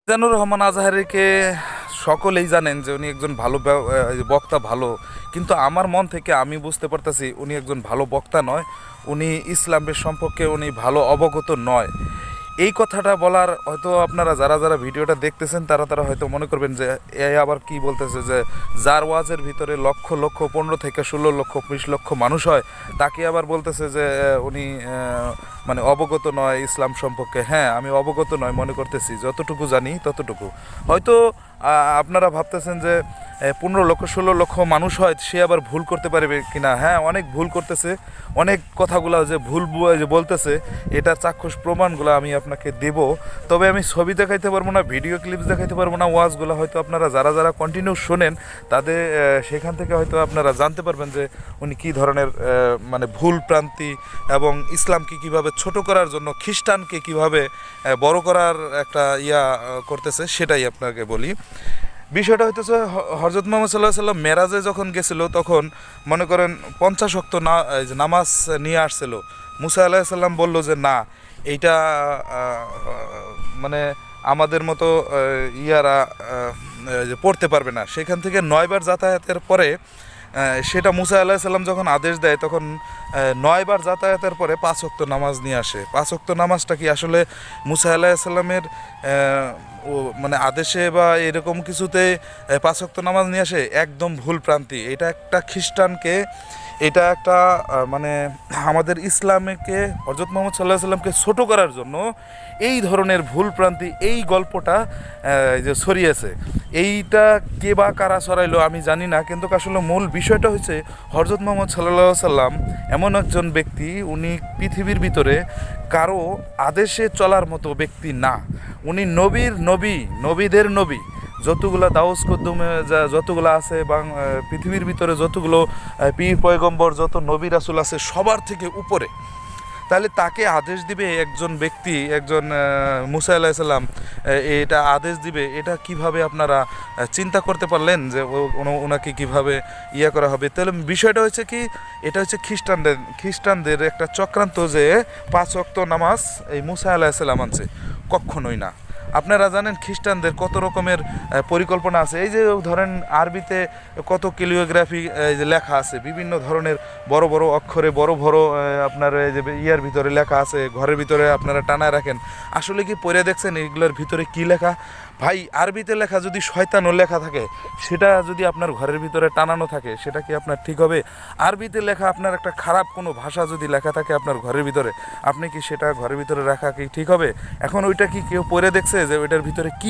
মিজানুর রহমান আজহারিকে সকলেই জানেন যে উনি একজন ভালো বক্তা, ভালো। কিন্তু আমার মন থেকে আমি বুঝতে পারতেছি উনি একজন ভালো বক্তা নয়, উনি ইসলামের সম্পর্কে উনি ভালো অবগত নয়। এই কথাটা বলার হয়তো আপনারা যারা যারা ভিডিওটা দেখতেছেন তারা তারা হয়তো মনে করবেন যে এ আবার কি বলতেছে, যে যার ওয়াজের ভিতরে লক্ষ লক্ষ 15 থেকে 16 লক্ষ 20 লক্ষ মানুষ হয় তাকে আবার বলতেছে যে উনি মানে অবগত নয় ইসলাম সম্পর্কে। হ্যাঁ, আমি অবগত নয় মনে করতেছি, যতটুকু জানি ততটুকু। হয়তো আপনারা ভাবতেছেন যে 15 লক্ষ 16 লক্ষ মানুষ হয় সে আবার ভুল করতে পারবে কিনা। হ্যাঁ, অনেক ভুল করতেছে, অনেক কথাগুলো যে ভুল যে বলতেছে এটার চাক্ষুষ প্রমাণগুলো আমি আপনাকে দেব। তবে আমি ছবি দেখাইতে পারবো না, ভিডিও ক্লিপস দেখাইতে পারবো না। ওয়াজগুলো হয়তো আপনারা যারা যারা কন্টিনিউ শোনেন তাদের সেখান থেকে হয়তো আপনারা জানতে পারবেন যে উনি কী ধরনের মানে ভুল প্রান্তি এবং ইসলামকে কীভাবে ছোট করার জন্য খ্রিস্টানকে কীভাবে বড় করার একটা করতেছে, সেটাই আপনাকে বলি। বিষয়টা হইতেছে হযরত মুহাম্মদ সাল্লাল্লাহু আলাইহি সাল্লাম মেরাজে যখন গেছিল তখন মনে করেন 50 ওয়াক্ত নামাজ নিয়ে আসছিল। মুসা আলাইহিস সালাম বলল যে না, এইটা মানে আমাদের মতো ইয়ারা যে পড়তে পারবে না। সেখান থেকে 9 বার যাতায়াতের পরে সেটা মুসা আলাইহিস সালাম যখন আদেশ দেয় তখন 9 বার যাতায়াতের পরে 5 ওয়াক্ত নামাজ নিয়ে আসে। 5 ওয়াক্ত নামাজটা কি আসলে মুসা আলাইহিস সালামের মানে আদেশে বা এরকম কিছুতে 5 ওয়াক্ত নামাজ নিয়ে আসে? একদম ভুল প্রান্তি। এটা একটা খ্রিস্টানকে, এটা একটা মানে আমাদের ইসলামকে, হযরত মুহাম্মদ সাল্লাল্লাহু আলাইহি সাল্লামকে ছোট করার জন্য এই ধরনের ভুল প্রান্তি এই গল্পটা যে ছড়িয়েছে। এইটা কে বা কারা ছড়াইলো আমি জানি না, কিন্তু আসলে মূল বিষয়টা হচ্ছে হযরত মুহাম্মদ সাল্লাল্লাহু আলাইহি সাল্লাম এমন একজন ব্যক্তি, উনি পৃথিবীর ভিতরে কারো আদেশে চলার মতো ব্যক্তি না। উনি নবীর নবী, নবীদের নবী। যতগুলো দাউস কুদ্দুমে যতগুলো আছে বা পৃথিবীর ভিতরে যতগুলো পীর পয়গম্বর, যত নবী রাসূল আছে সবার থেকে উপরে। তাহলে তাকে আদেশ দিবে একজন ব্যক্তি, একজন মুসা আলাইহিস সালাম এটা আদেশ দিবে, এটা কিভাবে আপনারা চিন্তা করতে পারলেন যে ওনাকে কিভাবে করা হবে? তাহলে বিষয়টা হচ্ছে কি, এটা হচ্ছে খ্রিস্টানদের একটা চক্রান্ত যে 5 ওয়াক্ত নামাজ এই মুসা আলাইহিস সালাম আনছে। কখনোই না। আপনারা জানেন খ্রিস্টানদের কত রকমের পরিকল্পনা আছে। এই যে ধরেন আরবিতে কত ক্যালিওগ্রাফি যে লেখা আছে, বিভিন্ন ধরনের বড় বড় অক্ষরে বড় বড় আপনার এই যে ভিতরে লেখা আছে, ঘরের ভিতরে আপনারা টানায় রাখেন। আসলে কি পড়ে দেখছেন এগুলোর ভিতরে কি লেখা? ভাই, আরবিতে লেখা যদি শয়তানও লেখা থাকে, সেটা যদি আপনার ঘরের ভিতরে টানানো থাকে, সেটা কি আপনার ঠিক হবে? আরবিতে লেখা আপনার একটা খারাপ কোনো ভাষা যদি লেখা থাকে আপনার ঘরের ভিতরে, আপনি কি সেটা ঘরের ভিতরে রাখা কি ঠিক হবে? এখন ওইটা কি কেউ পড়ে দেখছে যে ওইটার ভিতরে কি